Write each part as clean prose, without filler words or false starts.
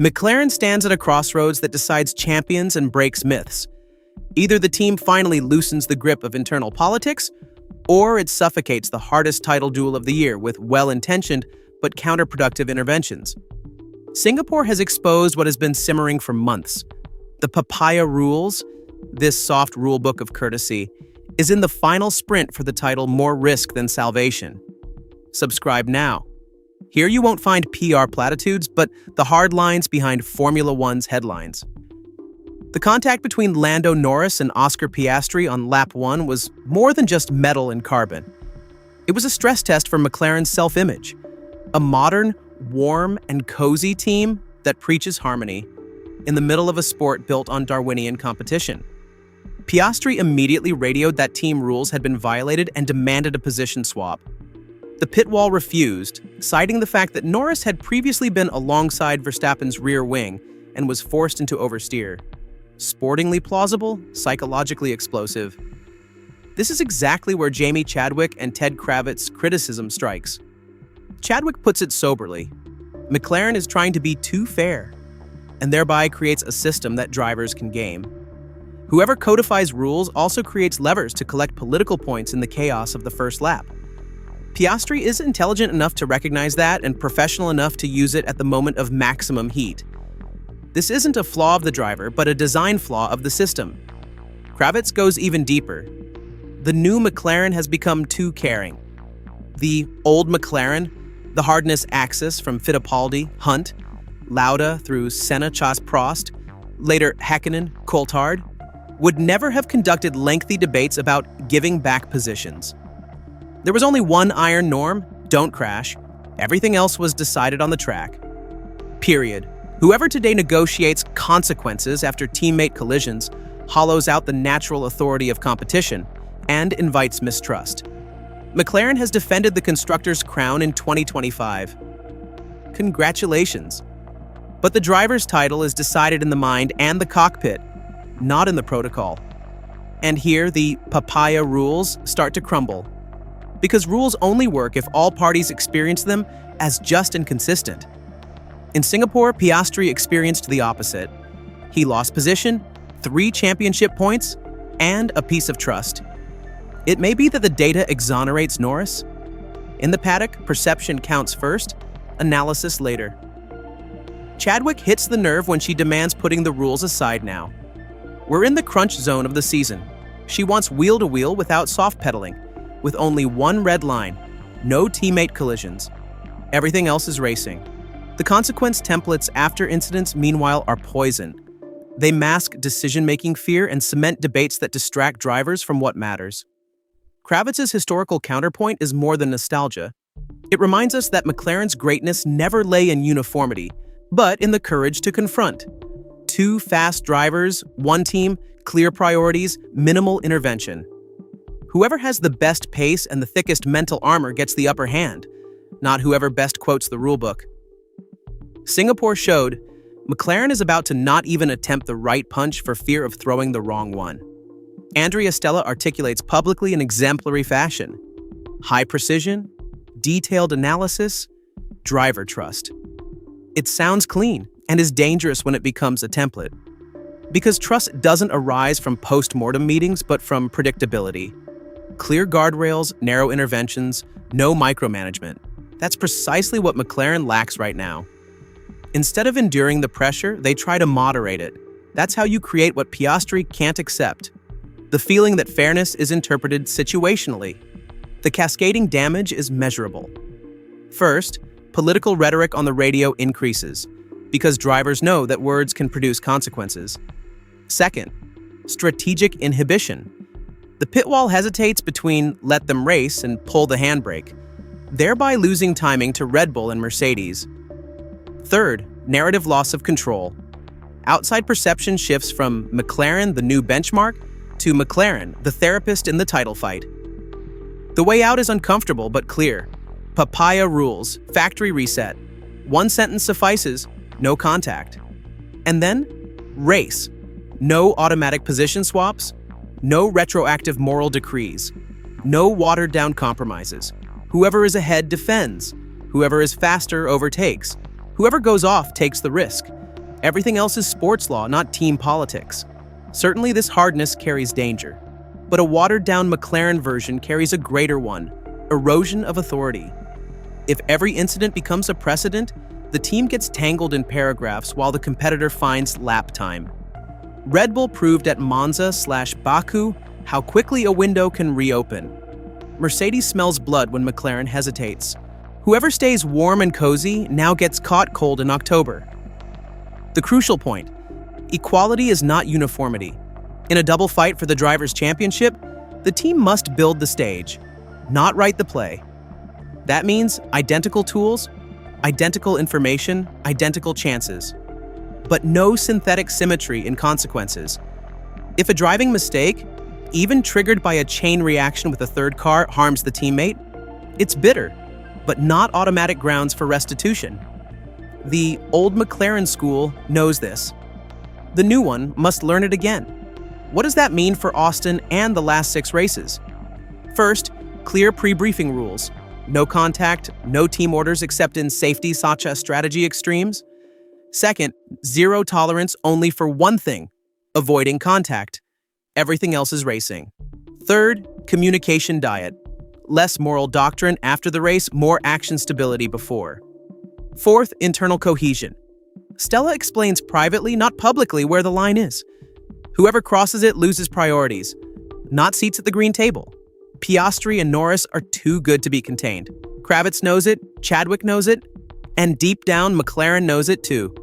McLaren stands at a crossroads that decides champions and breaks myths. Either the team finally loosens the grip of internal politics, or it suffocates the hardest title duel of the year with well-intentioned but counterproductive interventions. Singapore has exposed what has been simmering for months. The papaya rules, this soft rulebook of courtesy, is in the final sprint for the title More Risk Than Salvation. Subscribe now. Here you won't find PR platitudes, but the hard lines behind Formula One's headlines. The contact between Lando Norris and Oscar Piastri on lap 1 was more than just metal and carbon. It was a stress test for McLaren's self-image. A modern, warm, and cozy team that preaches harmony in the middle of a sport built on Darwinian competition. Piastri immediately radioed that team rules had been violated and demanded a position swap. The pit wall refused, citing the fact that Norris had previously been alongside Verstappen's rear wing and was forced into oversteer. Sportingly plausible, psychologically explosive. This is exactly where Jamie Chadwick and Ted Kravitz's criticism strikes. Chadwick puts it soberly. McLaren is trying to be too fair, and thereby creates a system that drivers can game. Whoever codifies rules also creates levers to collect political points in the chaos of the first lap. Piastri is intelligent enough to recognize that and professional enough to use it at the moment of maximum heat. This isn't a flaw of the driver, but a design flaw of the system. Kravitz goes even deeper. The new McLaren has become too caring. The old McLaren, the hardness axis from Fittipaldi, Hunt, Lauda through Senna, Prost, later Häkkinen, Coulthard, would never have conducted lengthy debates about giving back positions. There was only one iron norm: don't crash. Everything else was decided on the track. Period. Whoever today negotiates consequences after teammate collisions hollows out the natural authority of competition and invites mistrust. McLaren has defended the constructor's crown in 2025. Congratulations. But the driver's title is decided in the mind and the cockpit, not in the protocol. And here the papaya rules start to crumble. Because rules only work if all parties experience them as just and consistent. In Singapore, Piastri experienced the opposite. He lost position, 3 championship points, and a piece of trust. It may be that the data exonerates Norris. In the paddock, perception counts first, analysis later. Chadwick hits the nerve when she demands putting the rules aside now. We're in the crunch zone of the season. She wants wheel-to-wheel without soft-pedaling, with only one red line: no teammate collisions. Everything else is racing. The consequence templates after incidents, meanwhile, are poison. They mask decision-making fear and cement debates that distract drivers from what matters. Kravitz's historical counterpoint is more than nostalgia. It reminds us that McLaren's greatness never lay in uniformity, but in the courage to confront. 2 fast drivers, 1 team, clear priorities, minimal intervention. Whoever has the best pace and the thickest mental armor gets the upper hand, not whoever best quotes the rulebook. Singapore showed McLaren is about to not even attempt the right punch for fear of throwing the wrong one. Stella articulates publicly in exemplary fashion. High precision, detailed analysis, driver trust. It sounds clean and is dangerous when it becomes a template. Because trust doesn't arise from post-mortem meetings, but from predictability. Clear guardrails, narrow interventions, no micromanagement. That's precisely what McLaren lacks right now. Instead of enduring the pressure, they try to moderate it. That's how you create what Piastri can't accept. The feeling that fairness is interpreted situationally. The cascading damage is measurable. First, political rhetoric on the radio increases, because drivers know that words can produce consequences. Second, strategic inhibition. The pit wall hesitates between let them race and pull the handbrake, thereby losing timing to Red Bull and Mercedes. Third, narrative loss of control. Outside perception shifts from McLaren, the new benchmark, to McLaren, the therapist in the title fight. The way out is uncomfortable but clear. Papaya rules, factory reset. 1 sentence suffices, no contact. And then, race. No automatic position swaps, no retroactive moral decrees, no watered-down compromises. Whoever is ahead defends, whoever is faster overtakes, whoever goes off takes the risk. Everything else is sports law, not team politics. Certainly this hardness carries danger, but a watered-down McLaren version carries a greater one: erosion of authority. If every incident becomes a precedent, the team gets tangled in paragraphs while the competitor finds lap time. Red Bull proved at Monza/Baku how quickly a window can reopen. Mercedes smells blood when McLaren hesitates. Whoever stays warm and cozy now gets caught cold in October. The crucial point: equality is not uniformity. In a double fight for the Drivers' Championship, the team must build the stage, not write the play. That means identical tools, identical information, identical chances, but no synthetic symmetry in consequences. If a driving mistake, even triggered by a chain reaction with a third car, harms the teammate, it's bitter, but not automatic grounds for restitution. The old McLaren school knows this. The new one must learn it again. What does that mean for Austin and the last 6 races? First, clear pre-briefing rules. No contact, no team orders except in safety/strategy extremes. Second, zero tolerance only for one thing: avoiding contact. Everything else is racing. Third, communication diet. Less moral doctrine after the race, more action stability before. Fourth, internal cohesion. Stella explains privately, not publicly, where the line is. Whoever crosses it loses priorities, not seats at the green table. Piastri and Norris are too good to be contained. Kravitz knows it, Chadwick knows it, and deep down, McLaren knows it too.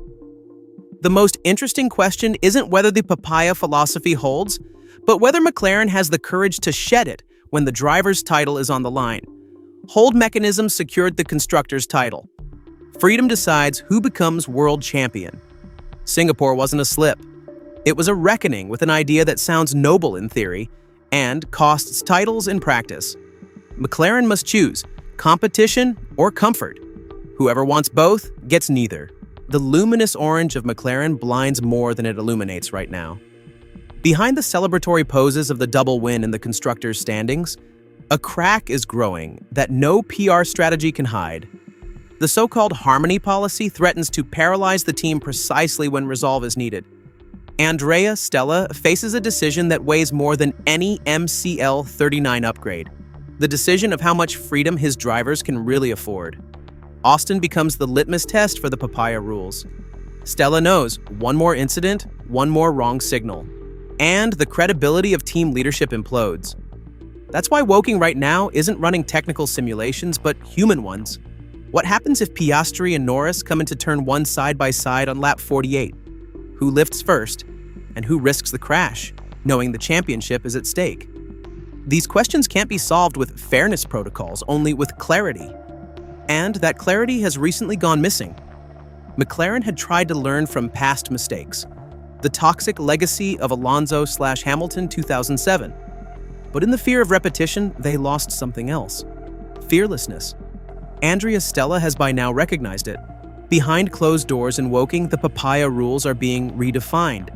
The most interesting question isn't whether the papaya philosophy holds, but whether McLaren has the courage to shed it when the driver's title is on the line. Hold mechanisms secured the constructor's title. Freedom decides who becomes world champion. Singapore wasn't a slip. It was a reckoning with an idea that sounds noble in theory and costs titles in practice. McLaren must choose competition or comfort. Whoever wants both gets neither. The luminous orange of McLaren blinds more than it illuminates right now. Behind the celebratory poses of the double win in the constructors' standings, a crack is growing that no PR strategy can hide. The so-called harmony policy threatens to paralyze the team precisely when resolve is needed. Andrea Stella faces a decision that weighs more than any MCL 39 upgrade: the decision of how much freedom his drivers can really afford. Austin becomes the litmus test for the papaya rules. Stella knows one more incident, one more wrong signal, and the credibility of team leadership implodes. That's why Woking right now isn't running technical simulations, but human ones. What happens if Piastri and Norris come into turn 1 side by side on lap 48? Who lifts first, and who risks the crash, knowing the championship is at stake? These questions can't be solved with fairness protocols, only with clarity. And that clarity has recently gone missing. McLaren had tried to learn from past mistakes, the toxic legacy of Alonso/Hamilton 2007. But in the fear of repetition, they lost something else: fearlessness. Andrea Stella has by now recognized it. Behind closed doors in Woking, the papaya rules are being redefined.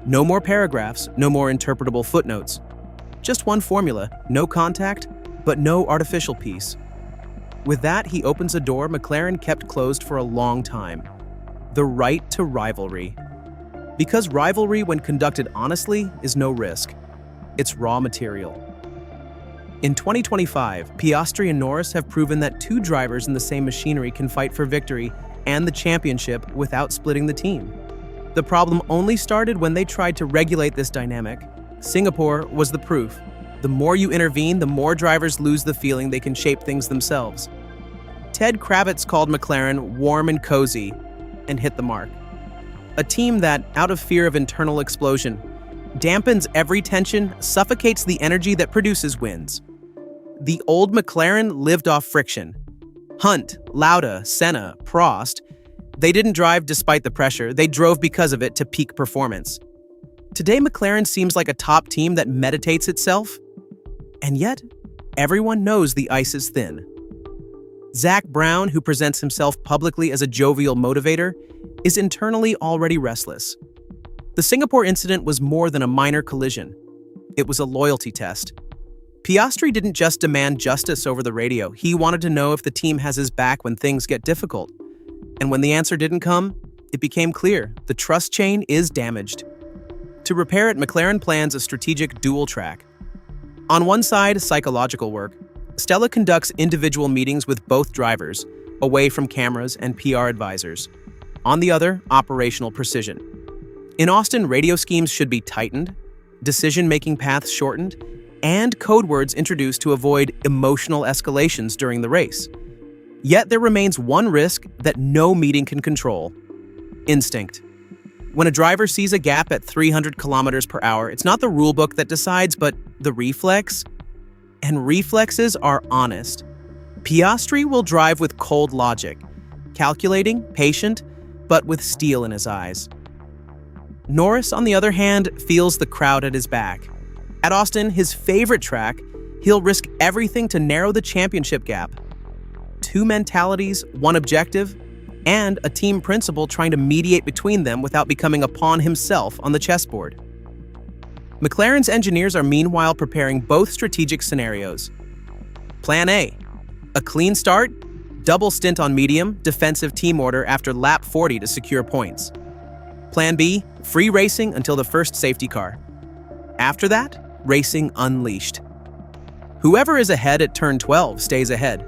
No more paragraphs, no more interpretable footnotes. Just one formula: no contact, but no artificial peace. With that, he opens a door McLaren kept closed for a long time: the right to rivalry. Because rivalry, when conducted honestly, is no risk. It's raw material. In 2025, Piastri and Norris have proven that 2 drivers in the same machinery can fight for victory and the championship without splitting the team. The problem only started when they tried to regulate this dynamic. Singapore was the proof. The more you intervene, the more drivers lose the feeling they can shape things themselves. Ted Kravitz called McLaren warm and cozy and hit the mark. A team that, out of fear of internal explosion, dampens every tension, suffocates the energy that produces wins. The old McLaren lived off friction. Hunt, Lauda, Senna, Prost, they didn't drive despite the pressure, they drove because of it to peak performance. Today, McLaren seems like a top team that meditates itself, and yet, everyone knows the ice is thin. Zach Brown, who presents himself publicly as a jovial motivator, is internally already restless. The Singapore incident was more than a minor collision. It was a loyalty test. Piastri didn't just demand justice over the radio, he wanted to know if the team has his back when things get difficult. And when the answer didn't come, it became clear the trust chain is damaged. To repair it, McLaren plans a strategic dual track. On one side, psychological work. Stella conducts individual meetings with both drivers, away from cameras and PR advisors. On the other, operational precision. In Austin, radio schemes should be tightened, decision-making paths shortened, and code words introduced to avoid emotional escalations during the race. Yet there remains one risk that no meeting can control: instinct. When a driver sees a gap at 300 kilometers per hour, it's not the rulebook that decides, but the reflex. And reflexes are honest. Piastri will drive with cold logic, calculating, patient, but with steel in his eyes. Norris, on the other hand, feels the crowd at his back. At Austin, his favorite track, he'll risk everything to narrow the championship gap. Two mentalities, one objective, and a team principal trying to mediate between them without becoming a pawn himself on the chessboard. McLaren's engineers are meanwhile preparing both strategic scenarios. Plan A: a clean start, double stint on medium, defensive team order after lap 40 to secure points. Plan B: free racing until the first safety car. After that, racing unleashed. Whoever is ahead at turn 12 stays ahead.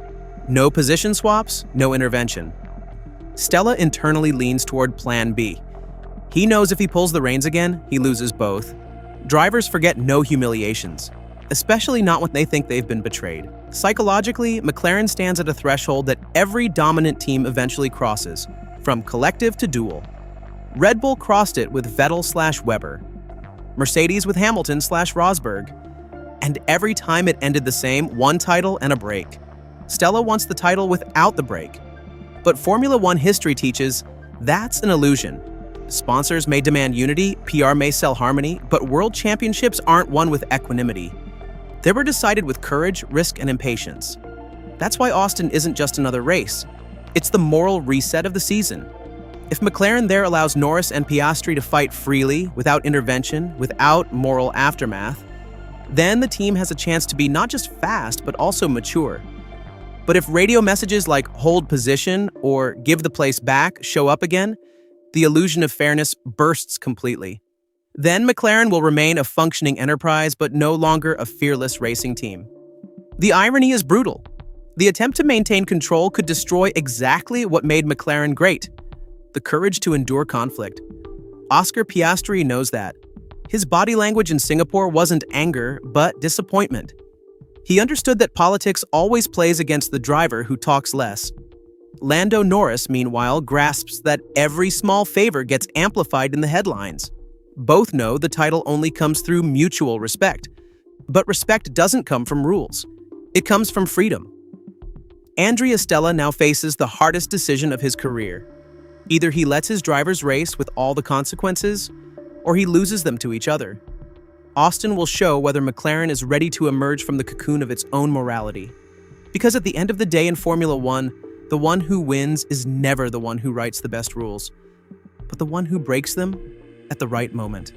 No position swaps, no intervention. Stella internally leans toward Plan B. He knows if he pulls the reins again, he loses both. Drivers forget no humiliations, especially not when they think they've been betrayed. Psychologically, McLaren stands at a threshold that every dominant team eventually crosses, from collective to dual. Red Bull crossed it with Vettel/Weber, Mercedes with Hamilton/Rosberg, and every time it ended the same: one title and a break. Stella wants the title without the break. But Formula One history teaches that's an illusion. Sponsors may demand unity, PR may sell harmony, but world championships aren't won with equanimity. They were decided with courage, risk, and impatience. That's why Austin isn't just another race. It's the moral reset of the season. If McLaren there allows Norris and Piastri to fight freely, without intervention, without moral aftermath, then the team has a chance to be not just fast, but also mature. But if radio messages like "hold position" or "give the place back" show up again, the illusion of fairness bursts completely. Then McLaren will remain a functioning enterprise, but no longer a fearless racing team. The irony is brutal. The attempt to maintain control could destroy exactly what made McLaren great: the courage to endure conflict. Oscar Piastri knows that. His body language in Singapore wasn't anger, but disappointment. He understood that politics always plays against the driver who talks less. Lando Norris, meanwhile, grasps that every small favor gets amplified in the headlines. Both know the title only comes through mutual respect. But respect doesn't come from rules. It comes from freedom. Andrea Stella now faces the hardest decision of his career. Either he lets his drivers race with all the consequences, or he loses them to each other. Austin will show whether McLaren is ready to emerge from the cocoon of its own morality. Because at the end of the day in Formula One, the one who wins is never the one who writes the best rules, but the one who breaks them at the right moment.